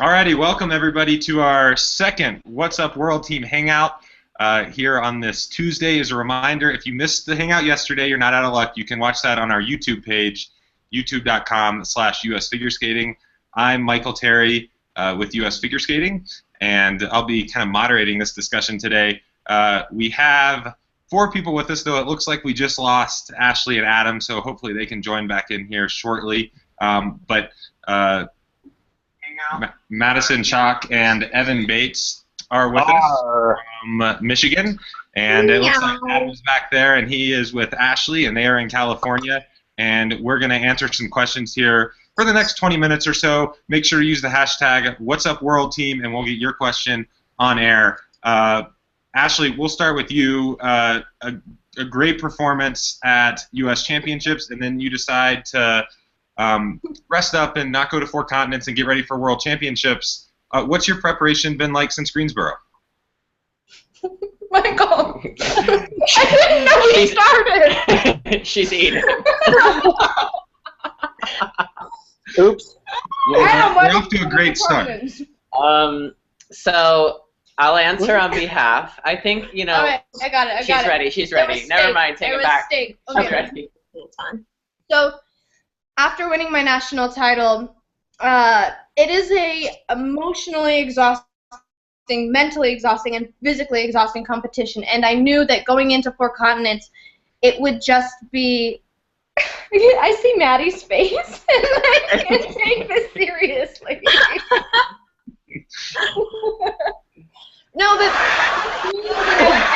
Alrighty, welcome everybody to our second What's Up World Team Hangout here on this Tuesday. As a reminder, if you missed the Hangout yesterday, you're not out of luck. You can watch that on our YouTube page, youtube.com/US Figure Skating. I'm Michael Terry with US Figure Skating, and I'll be kind of moderating this discussion today. We have 4 people with us, though it looks like we just lost Ashley and Adam, so hopefully they can join back in here shortly. Madison Chock and Evan Bates are with us from Michigan, and it looks like Adam's back there, and he is with Ashley, and they are in California, and we're going to answer some questions here for the next 20 minutes or so. Make sure to use the hashtag What's Up World Team, and we'll get your question on air. Ashley, we'll start with you. A great performance at U.S. Championships, and then you decide to rest up and not go to 4 continents and get ready for World Championships. What's your preparation been like since Greensboro? Michael, I didn't know we started. She's eating. Oops. We're off to a great start. So I'll answer on behalf. I think, you know. All right, I got it. She's ready. She's ready. Never mind. Take it back. Steak. She's Okay. ready. It's on. So, after winning my national title, it is a emotionally exhausting, mentally exhausting, and physically exhausting competition. And I knew that going into 4 continents, it would just be. I see Maddie's face, and I can't take this seriously. No, but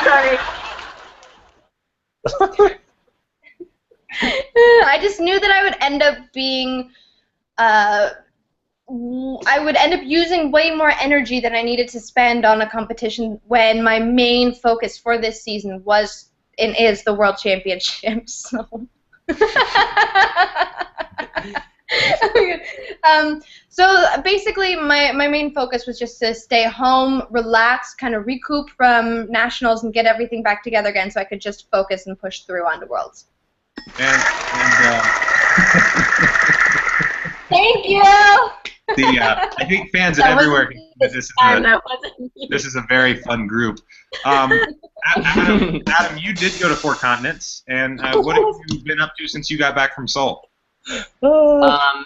sorry. I just knew that I would end up being, I would end up using way more energy than I needed to spend on a competition when my main focus for this season was and is the World Championships. So. So basically my main focus was just to stay home, relax, kind of recoup from nationals and get everything back together again so I could just focus and push through onto Worlds. Thank you! I think fans everywhere think that this is a very fun group. Adam, you did go to 4 continents, and what have you been up to since you got back from Seoul?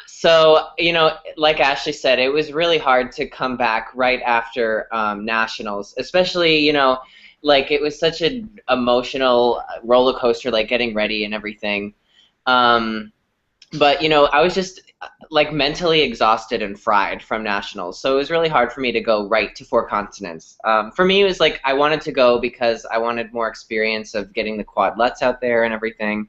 So, you know, like Ashley said, it was really hard to come back right after nationals, especially, you know, like it was such an emotional roller coaster, like getting ready and everything. But, you know, I was just like mentally exhausted and fried from nationals, so it was really hard for me to go right to 4 continents. For me, it was like I wanted to go because I wanted more experience of getting the quadlets out there and everything.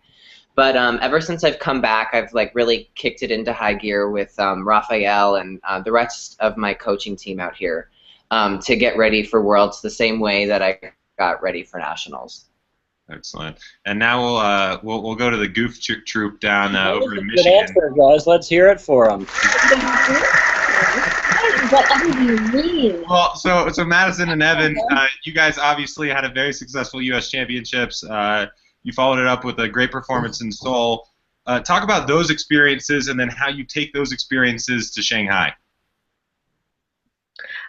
But ever since I've come back, I've like really kicked it into high gear with Raphael and the rest of my coaching team out here to get ready for Worlds the same way that I got ready for nationals. Excellent. And now we'll go to the goof troop down over in Michigan. Good answer, guys. Let's hear it for them. Whatever you mean. Well, so Madison and Evan, you guys obviously had a very successful U.S. Championships. You followed it up with a great performance in Seoul. Talk about those experiences and then how you take those experiences to Shanghai.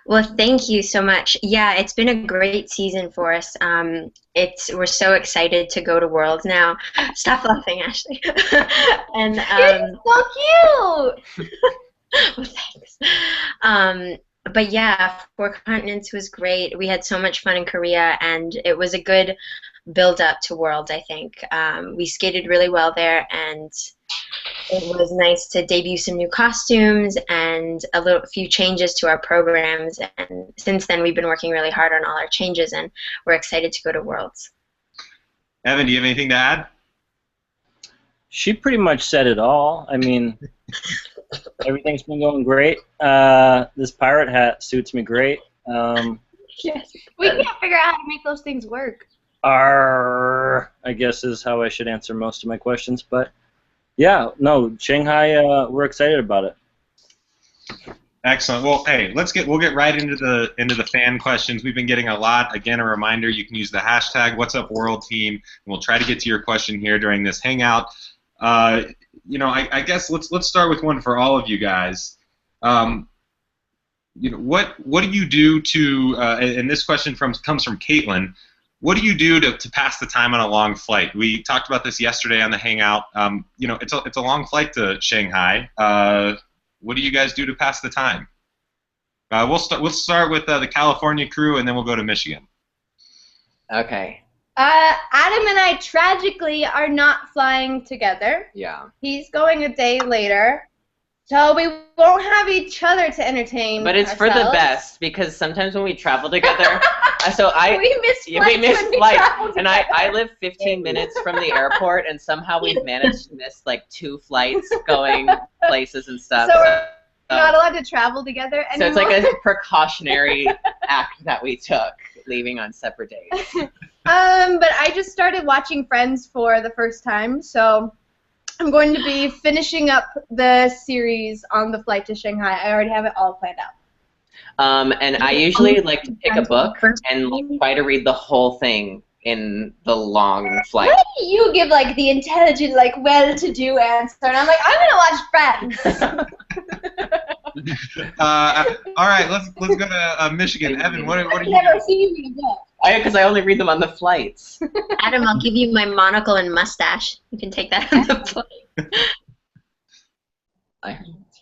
Well, thank you so much. Yeah, it's been a great season for us. We're so excited to go to Worlds now. Stop laughing, Ashley. And You're so cute. well, thanks. But yeah, 4 continents was great. We had so much fun in Korea, and it was a good build up to Worlds, I think. We skated really well there, and it was nice to debut some new costumes and a few changes to our programs. And since then, we've been working really hard on all our changes, and we're excited to go to Worlds. Evan, do you have anything to add? She pretty much said it all. I mean, everything's been going great. This pirate hat suits me great. Yes. We can't figure out how to make those things work. I guess is how I should answer most of my questions. But yeah, no, Shanghai, we're excited about it. Excellent. Well, hey, we'll get right into the fan questions. We've been getting a lot. Again, a reminder, you can use the hashtag What's Up World Team, and we'll try to get to your question here during this hangout. You know, I guess let's start with one for all of you guys. what do you do to? And this question comes from Caitlin. What do you do to pass the time on a long flight? We talked about this yesterday on the Hangout. It's a long flight to Shanghai. What do you guys do to pass the time? We'll start with the California crew, and then we'll go to Michigan. Okay. Adam and I tragically are not flying together. Yeah. He's going a day later. So we won't have each other to entertain. But it's ourselves. for the best, because sometimes when we travel together, we miss flights, and I live 15 minutes from the airport, and somehow we've managed to miss like 2 flights going places and stuff. So we're not allowed to travel together anymore. So it's like a precautionary act that we took, leaving on separate days. But I just started watching Friends for the first time, so I'm going to be finishing up the series on the flight to Shanghai. I already have it all planned out. And I usually like to pick a book and try to read the whole thing in the long flight. Why do you give like the intelligent, like well-to-do answer, and I'm like, I'm gonna watch Friends. All right, let's go to Michigan. Evan, what are you? Never seen you yet. Because I only read them on the flights. Adam, I'll give you my monocle and mustache. You can take that on the flight.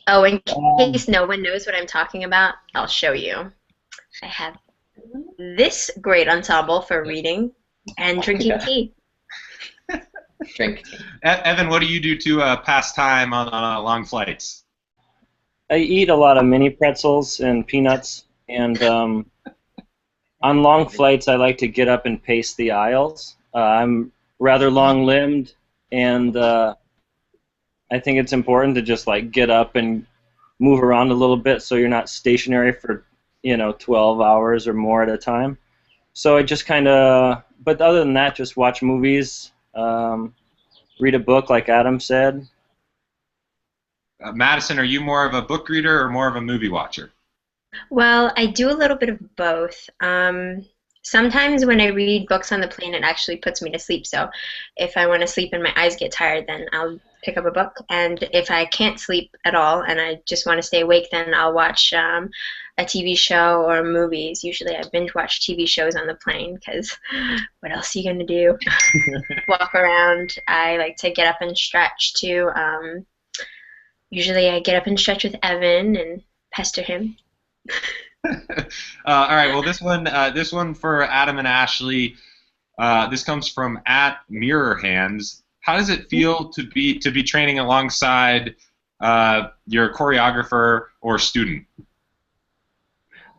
Oh, in case no one knows what I'm talking about, I'll show you. I have this great ensemble for reading and drinking tea. Drink tea. Evan, what do you do to pass time on long flights? I eat a lot of mini pretzels and peanuts, and on long flights I like to get up and pace the aisles. I'm rather long-limbed, and I think it's important to just like get up and move around a little bit so you're not stationary for 12 hours or more at a time. So I just kind of, but other than that, just watch movies, read a book like Adam said. Madison, are you more of a book reader or more of a movie watcher? Well, I do a little bit of both. Sometimes when I read books on the plane, it actually puts me to sleep. So if I want to sleep and my eyes get tired, then I'll pick up a book. And if I can't sleep at all and I just want to stay awake, then I'll watch a TV show or movies. Usually I binge watch TV shows on the plane because what else are you going to do? Walk around. I like to get up and stretch too. Usually I get up and stretch with Evan and pester him. All right. Well, this one for Adam and Ashley. This comes from @MirrorHands. How does it feel to be training alongside your choreographer or student?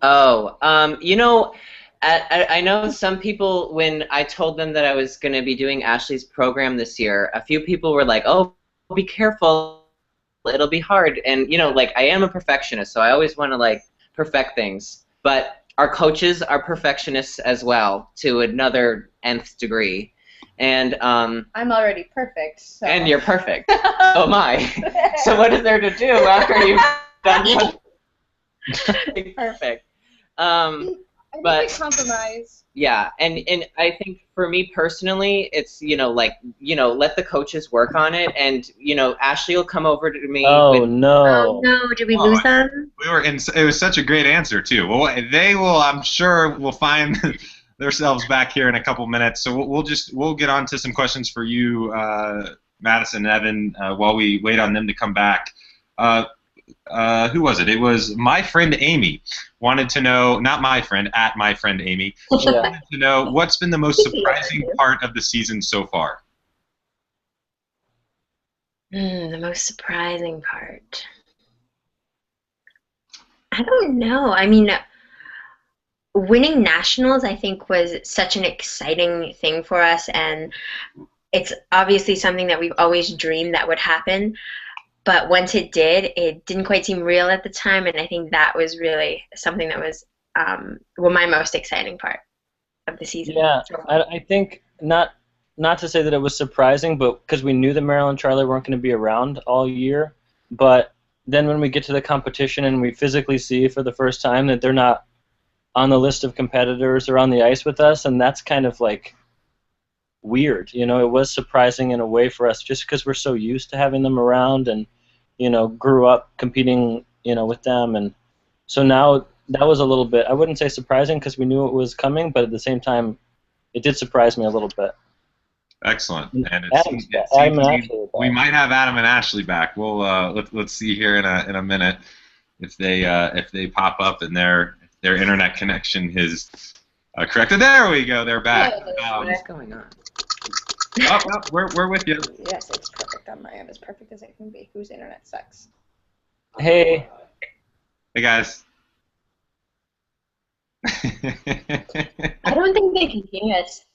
Oh, I know some people, when I told them that I was going to be doing Ashley's program this year, a few people were like, "Oh, be careful, it'll be hard." And like I am a perfectionist, so I always want to like perfect things. But our coaches are perfectionists as well, to another nth degree. And I'm already perfect. So. And you're perfect. Oh my! So what is there to do after you've done something perfect? I think we compromise. Yeah, and I think for me personally, it's let the coaches work on it, and Ashley will come over to me. Oh no! Oh no! Did we lose them? We were in. It was such a great answer too. Well, they will. I'm sure will find themselves back here in a couple minutes. So we'll get on to some questions for you, Madison and Evan, while we wait on them to come back. Who was it? It was my friend Amy. Wanted to know, not my friend, my friend Amy. She wanted to know what's been the most surprising part of the season so far. The most surprising part. I don't know. I mean, winning nationals, I think, was such an exciting thing for us, and it's obviously something that we've always dreamed that would happen. But once it did, it didn't quite seem real at the time, and I think that was really something that was my most exciting part of the season. Yeah, I think not to say that it was surprising, but because we knew that Meryl and Charlie weren't going to be around all year. But then when we get to the competition and we physically see for the first time that they're not on the list of competitors or on the ice with us, and that's kind of like weird. It was surprising in a way for us just because we're so used to having them around and grew up competing with them, and So now that was a little bit, I wouldn't say surprising because we knew it was coming, but at the same time, it did surprise me a little bit. Excellent. And Adam and Ashley we might have Adam and Ashley back. We'll let's see here in a minute if they pop up and their internet connection is corrected. There we go. They're back. What is going on? We're with you. Yes, it's perfect on my end. As perfect as it can be. Whose internet sucks? Hey. Hey guys. I don't think they can hear us.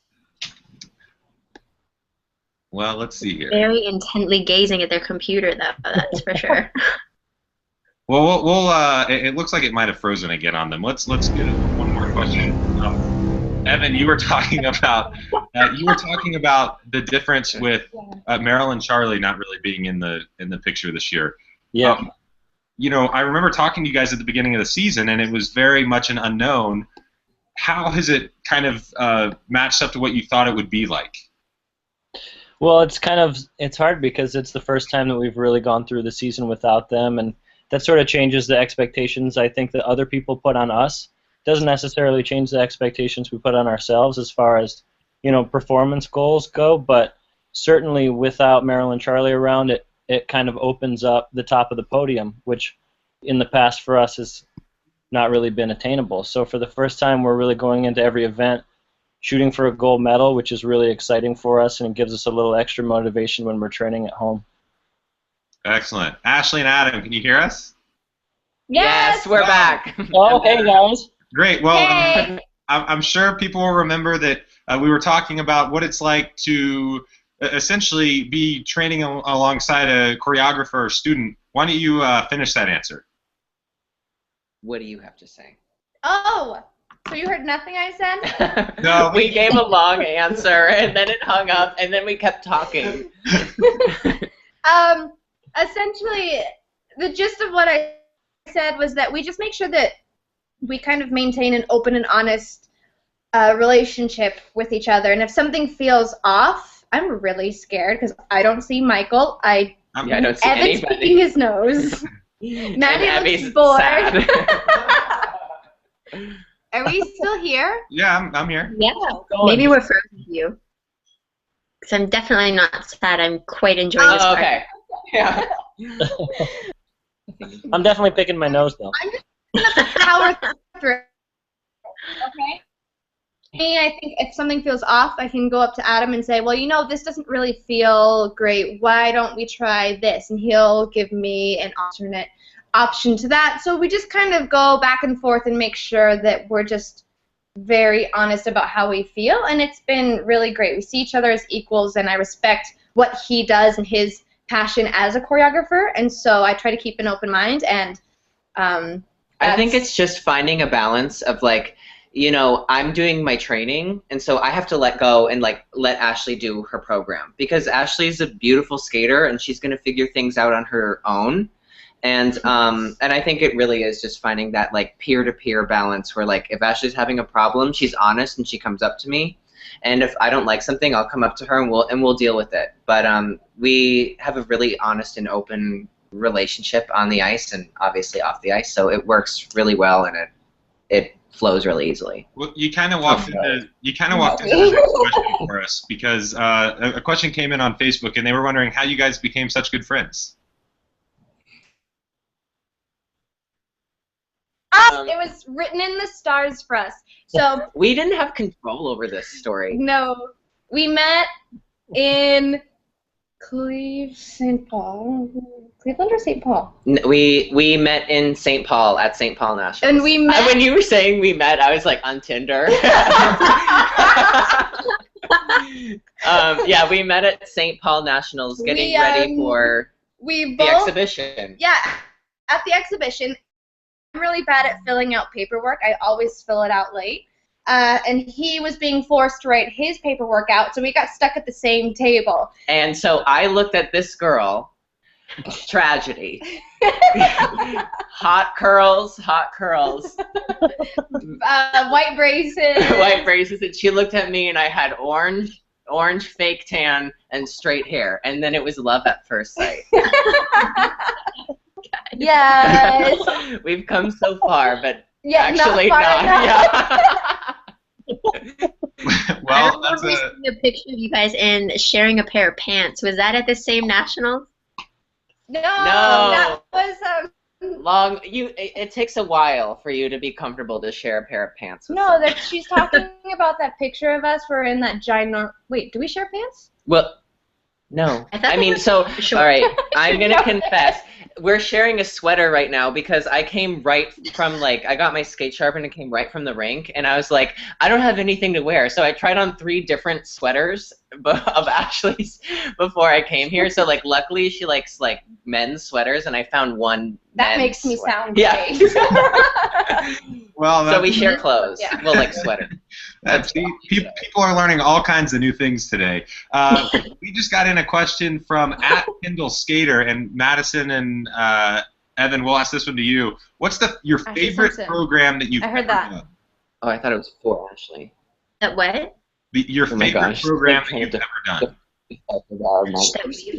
Well, let's see here. Very intently gazing at their computer, though. That's for sure. Well, it looks like it might have frozen again on them. Let's get one more question. Evan, you were talking about the difference with Meryl and Charlie not really being in the picture this year. Yeah. I remember talking to you guys at the beginning of the season, and it was very much an unknown. How has it kind of matched up to what you thought it would be like? Well, it's hard because it's the first time that we've really gone through the season without them, and that sort of changes the expectations I think that other people put on us. Doesn't necessarily change the expectations we put on ourselves as far as, performance goals go, but certainly without Meryl and Charlie around, it kind of opens up the top of the podium, which in the past for us has not really been attainable. So for the first time, we're really going into every event shooting for a gold medal, which is really exciting for us, and it gives us a little extra motivation when we're training at home. Excellent. Ashley and Adam, can you hear us? Yes, we're back. Oh, hey guys. Great. Well, Hey. I'm sure people will remember that we were talking about what it's like to essentially be training alongside a choreographer or student. Why don't you finish that answer? What do you have to say? Oh, so you heard nothing I said? No. We gave a long answer, and then it hung up, and then we kept talking. Essentially, the gist of what I said was that we just make sure that we kind of maintain an open and honest relationship with each other. And if something feels off, I'm really scared because I don't see Michael. I don't see Evan's anybody. picking his nose. Maddie Abby's looks bored. sad. Are we still here? Yeah, I'm here. Yeah. Maybe we're frozen to you. Because I'm definitely not sad. I'm quite enjoying this part. Okay. Yeah. I'm definitely picking my nose, though. I'm just gonna power through. Okay. Me, I think if something feels off, I can go up to Adam and say, well, this doesn't really feel great. Why don't we try this? And he'll give me an alternate option to that. So we just kind of go back and forth and make sure that we're just very honest about how we feel. And it's been really great. We see each other as equals, and I respect what he does and his passion as a choreographer. And so I try to keep an open mind. And I think it's just finding a balance of I'm doing my training, and so I have to let go and let Ashley do her program, because Ashley's a beautiful skater and she's gonna figure things out on her own. And I think it really is just finding that peer-to-peer balance where if Ashley's having a problem, she's honest and she comes up to me, and if I don't like something, I'll come up to her and we'll deal with it. But we have a really honest and open relationship on the ice and obviously off the ice, so it works really well and it flows really easily. Well, you kind of walked into the next question for us, because a question came in on Facebook and they were wondering how you guys became such good friends. It was written in the stars for us. So we didn't have control over this story. no, we met in St. Paul. Cleveland or St. Paul? We met in St. Paul at St. Paul Nationals. And we met. When you were saying we met, I was on Tinder. Yeah, we met at St. Paul Nationals, getting ready for the exhibition. Yeah, at the exhibition. I'm really bad at filling out paperwork. I always fill it out late. And he was being forced to write his paperwork out, so we got stuck at the same table. And so I looked at this girl, tragedy. Hot curls. White braces. White braces, and she looked at me and I had orange fake tan and straight hair, and then it was love at first sight. guys. Yes. We've come so far, but Yeah, actually not far enough. I Well, that's remember seeing a picture of you guys in sharing a pair of pants. Was that at the same nationals? No, No. that was long. It takes a while for you to be comfortable to share a pair of pants with no. someone. That she's talking about that picture of us. We're in that giant. Wait, do we share pants? Well, no. I thought I they mean, were so, short. all right, I'm going to No. confess. We're sharing a sweater right now because I came right from, like, I got my skate sharpened and came right from the rink, and I was like, I don't have anything to wear. So I tried on 3 different sweaters of Ashley's before I came here. So, like, luckily she likes, like, men's sweaters, and I found one That men's makes me sweater. sound Yeah. great. well. So we share clothes. Yeah. Well, like sweater. People are learning all kinds of new things today. We just got in a question from @KindleSkater, and Madison and Evan, we'll ask this one to you. What's your Ashley favorite Simpson. program that you've I heard ever that. done? Oh, I thought it was 4, Ashley. What? Your Oh my favorite gosh. program They're that you've trying ever done? That we've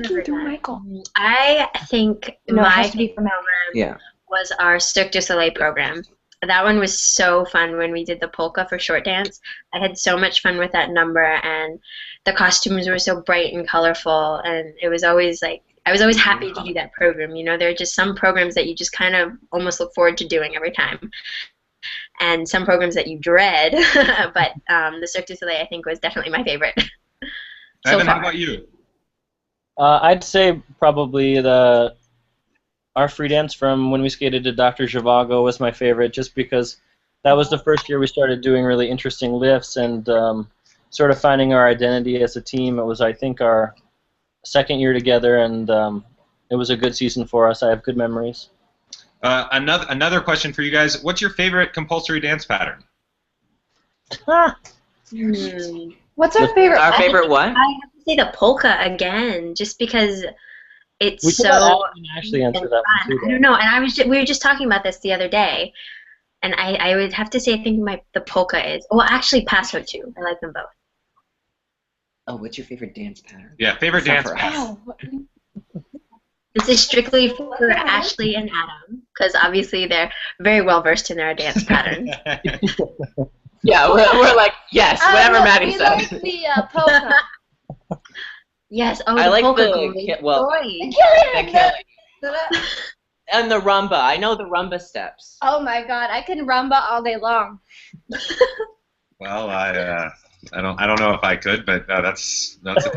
ever done. I think No, it my has to be favorite from program Yeah. was our Cirque du Soleil program. That one was so fun when we did the polka for short dance. I had so much fun with that number, and the costumes were so bright and colorful, and it was always like, I was always happy to do that program. You know, there are just some programs that you just kind of almost look forward to doing every time, and some programs that you dread. But the Cirque du Soleil, I think, was definitely my favorite. So Evan, how far. about you? I'd say probably our free dance from when we skated to Dr. Zhivago was my favorite, just because that was the first year we started doing really interesting lifts and sort of finding our identity as a team. It was, I think, our second year together, and it was a good season for us. I have good memories. Another question for you guys. What's your favorite compulsory dance pattern? What's our favorite? Our favorite what? I have to say the polka again, just because it's We could so. let Ashley and Ashley answer that one too. I don't know, and we were just talking about this the other day, and I would have to say I think the polka is. Well, actually, Paso too. I like them both. Oh, what's your favorite dance pattern? Yeah, favorite dance Except for pattern. Oh, This is strictly for Ashley and Adam, because obviously they're very well versed in their dance patterns. Yeah, we're like, yes, whatever look, Maddie we said. like the polka. Yes. Oh, I the like polka. the great well, choice. the killing. And the rumba. I know the rumba steps. Oh my God, I can rumba all day long. Well, I don't know if I could, but that's a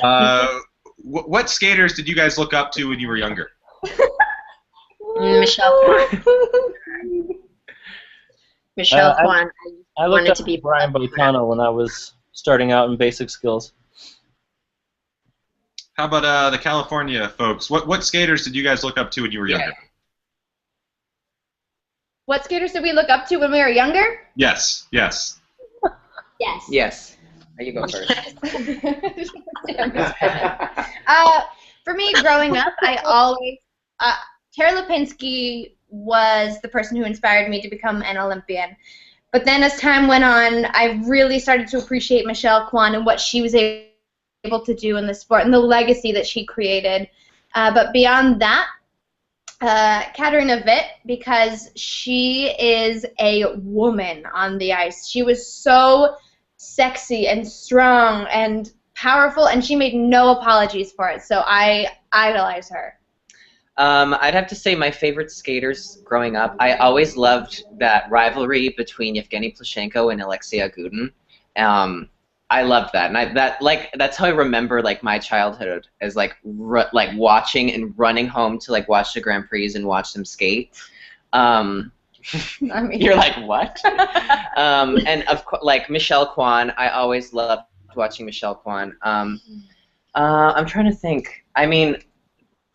talent. What skaters did you guys look up to when you were younger? Michelle Kwan. Michelle Kwan. I looked wanted up to be to Brian Boitano when I was starting out in basic skills. How about the California folks? What skaters did you guys look up to when you were younger? What skaters did we look up to when we were younger? Yes. Yes. Yes. You go first. For me, growing up, I always Tara Lipinski was the person who inspired me to become an Olympian. But then as time went on, I really started to appreciate Michelle Kwan and what she was able to do in the sport and the legacy that she created. But beyond that, Katarina Witt, because she is a woman on the ice. She was so sexy and strong and powerful, and she made no apologies for it. So I idolize her. I'd have to say my favorite skaters growing up. I always loved that rivalry between Yevgeny Plushenko and Alexei Agudin. I loved that, and that's how I remember like my childhood as like watching and running home to like watch the Grand Prix and watch them skate. I mean, You're like, what? And of course, like Michelle Kwan, I always loved watching Michelle Kwan. I'm trying to think. I mean,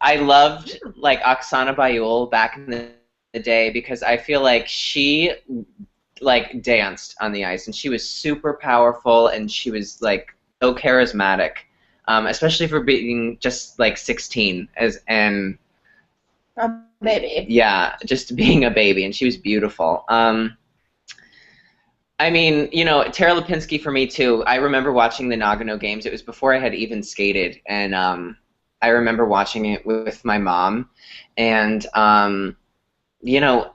I loved like Oksana Bayul back in the day because I feel like she like danced on the ice and she was super powerful and she was like so charismatic, especially for being just like 16 and a baby. Yeah, just being a baby, and she was beautiful. I mean, you know, Tara Lipinski for me too. I remember watching the Nagano games. It was before I had even skated, and I remember watching it with my mom, and you know,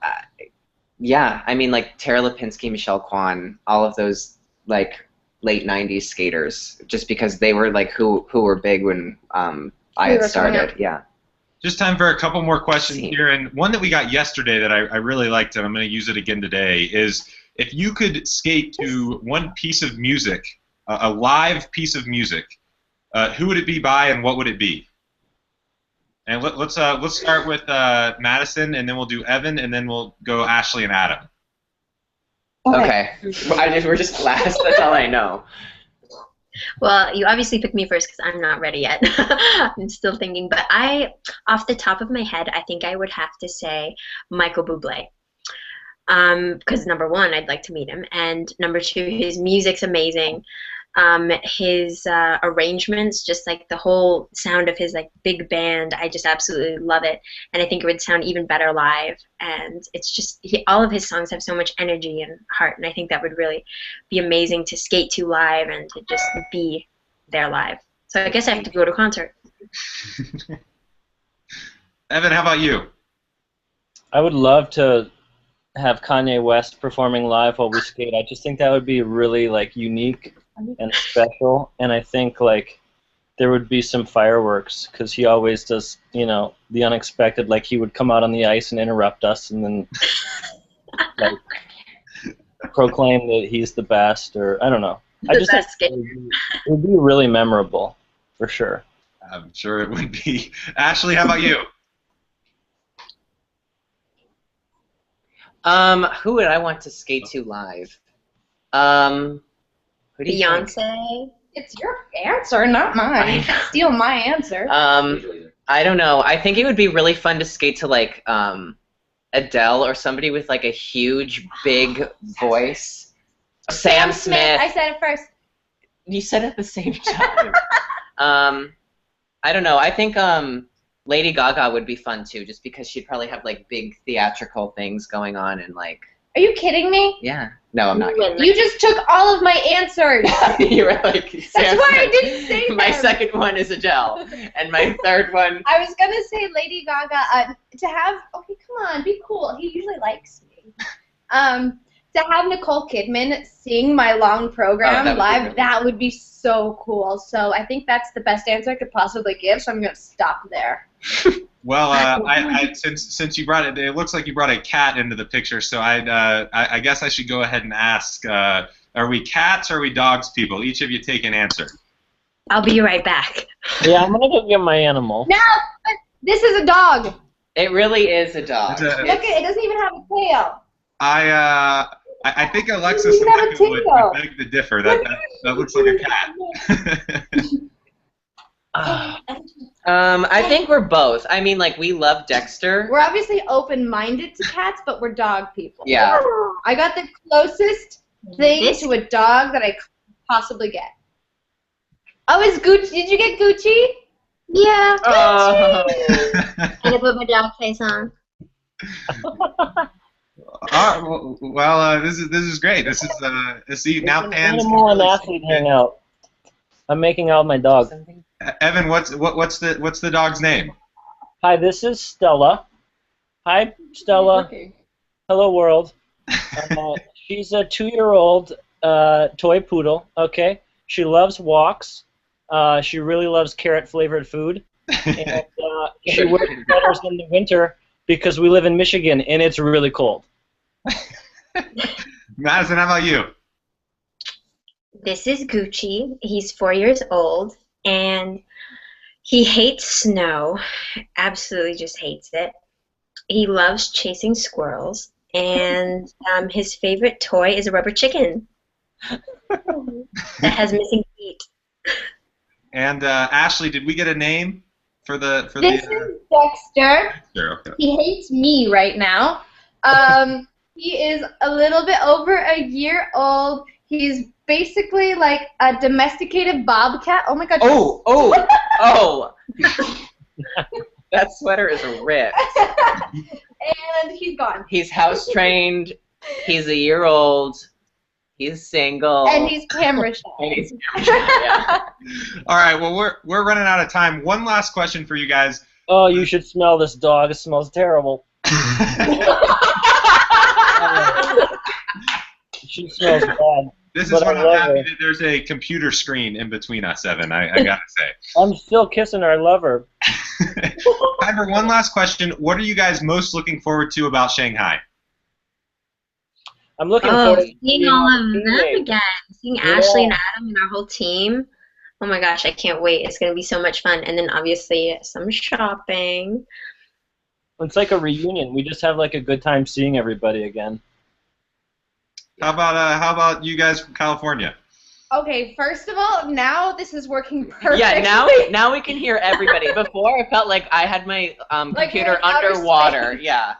yeah, I mean, like Tara Lipinski, Michelle Kwan, all of those like late '90s skaters, just because they were like who were big when I had started. Yeah. Just time for a couple more questions here, and one that we got yesterday that I really liked, and I'm going to use it again today, is if you could skate to one piece of music, a live piece of music, who would it be by, and what would it be? And let's start with Madison, and then we'll do Evan, and then we'll go Ashley and Adam. Okay. We're just last. That's all I know. Well, you obviously picked me first because I'm not ready yet. I'm still thinking. But off the top of my head, I think I would have to say Michael Bublé. Because number one, I'd like to meet him, and number two, his music's amazing. His arrangements, just like the whole sound of his like big band, I just absolutely love it, and I think it would sound even better live. And it's just all of his songs have so much energy and heart, and I think that would really be amazing to skate to live and to just be there live. So I guess I have to go to a concert. Evan, how about you? I would love to have Kanye West performing live while we skate. I just think that would be really like unique and special, and I think like there would be some fireworks because he always does, you know, the unexpected. Like he would come out on the ice and interrupt us, and then like proclaim that he's the best, or I don't know. I just think it would be really memorable for sure. I'm sure it would be. Ashley, how about you? Who would I want to skate to live? Who do you Beyonce. think? It's your answer, not mine. Steal my answer. I don't know. I think it would be really fun to skate to like Adele or somebody with like a huge, big voice. Sam Smith. I said it first. You said it at the same time. I don't know. I think Lady Gaga would be fun too, just because she'd probably have like big theatrical things going on and like. Are you kidding me? Yeah. No, I'm not kidding. You just took all of my answers. You were like, that's why I didn't say my them. Second one is Adele, and my third one. I was gonna say Lady Gaga. To have come on, be cool. He usually likes me. To have Nicole Kidman sing my long program live, that would be so cool. So I think that's the best answer I could possibly give. So I'm gonna stop there. Well, since you brought it looks like you brought a cat into the picture. So I guess I should go ahead and ask: are we cats or are we dogs, people? Each of you take an answer. I'll be right back. Yeah, I'm gonna go get my animal. No, but this is a dog. It really is a dog. Look at it; doesn't even have a tail. I think Alexis and Becca would beg to differ. That looks like a cat. I think we're both. I mean, like, we love Dexter. We're obviously open-minded to cats, but we're dog people. Yeah. I got the closest thing to a dog that I could possibly get. Oh, is Gucci? Did you get Gucci? Yeah. Gucci. I put my dog face on. Well, this is great. This is now Pam's. Animal and athlete hang out. I'm making out with my dog. Evan, what's the dog's name? Hi, this is Stella. Hi, Stella. Hello, world. She's a 2-year-old toy poodle. Okay, she loves walks. She really loves carrot-flavored food, and she wears sweaters in the winter because we live in Michigan and it's really cold. Madison, how about you? This is Gucci. He's 4 years old, and he hates snow. Absolutely just hates it. He loves chasing squirrels, and his favorite toy is a rubber chicken that has missing feet. And Ashley, did we get a name for the? This is Dexter. Okay. He hates me right now. He is a little bit over a year old. He's basically like a domesticated bobcat. Oh my god. Oh. That sweater is ripped. And he's gone. He's house trained. He's a year old. He's single. And he's camera shy. And he's camera shy, yeah. All right, well, we're running out of time. One last question for you guys. Oh, you should smell this dog. It smells terrible. She smells bad. This is But when I I'm love happy her. that there's a computer screen in between us, Evan, I gotta say. I'm still kissing her. I love her. Time for one last question. What are you guys most looking forward to about Shanghai? I'm looking forward to seeing all my of them teammates. again. Seeing Yeah. Ashley and Adam and our whole team. Oh my gosh, I can't wait. It's going to be so much fun. And then obviously some shopping. It's like a reunion. We just have like a good time seeing everybody again. How about you guys from California? Okay, first of all, now this is working perfectly. Yeah, now we can hear everybody. Before, I felt like I had my computer we're in outer underwater. space. Yeah.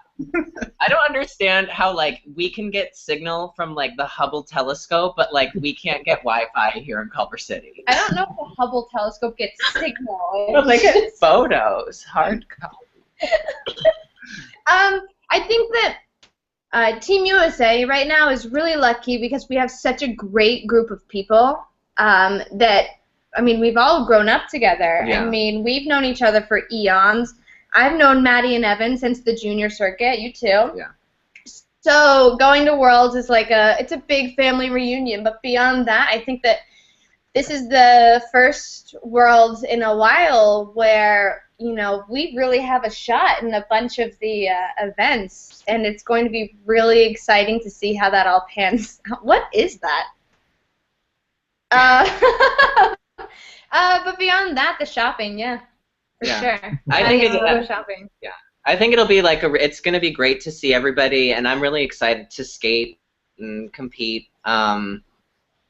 I don't understand how, like, we can get signal from, like, the Hubble telescope, but, like, we can't get Wi-Fi here in Culver City. I don't know if the Hubble telescope gets signal. But they get photos. Hard copy. I think that Team USA right now is really lucky because we have such a great group of people that, I mean, we've all grown up together. Yeah. I mean, we've known each other for eons. I've known Maddie and Evan since the junior circuit. You too. Yeah. So going to Worlds is like it's a big family reunion. But beyond that, I think that this is the first Worlds in a while where, you know, we really have a shot in a bunch of the events, and it's going to be really exciting to see how that all pans out. What is that? But beyond that, the shopping, yeah, for sure. I think we'll go shopping. Yeah, I think it'll be like it's gonna be great to see everybody, and I'm really excited to skate and compete.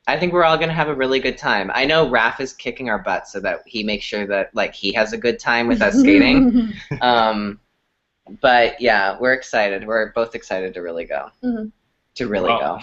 I think we're all gonna have a really good time. I know Raph is kicking our butts so that he makes sure that like he has a good time with us skating. But yeah, we're excited. We're both excited to really go. Mm-hmm. To really go.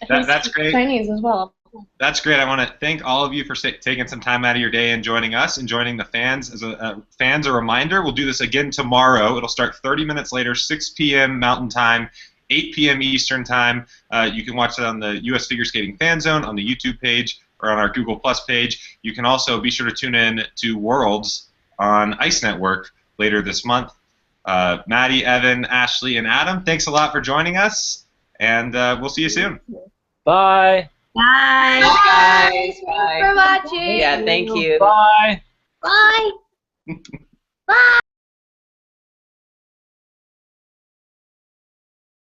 That's great. Chinese as well. That's great. I want to thank all of you for taking some time out of your day and joining us and joining the fans. As a reminder, we'll do this again tomorrow. It'll start 30 minutes later, 6 p.m. Mountain Time, 8 p.m. Eastern Time. You can watch it on the U.S. Figure Skating Fan Zone, on the YouTube page, or on our Google Plus page. You can also be sure to tune in to Worlds on Ice Network later this month. Maddie, Evan, Ashley, and Adam, thanks a lot for joining us, and we'll see you soon. Bye. Bye. Bye, guys. Thanks Bye. for watching. Yeah, thank you. Bye. Bye. Bye.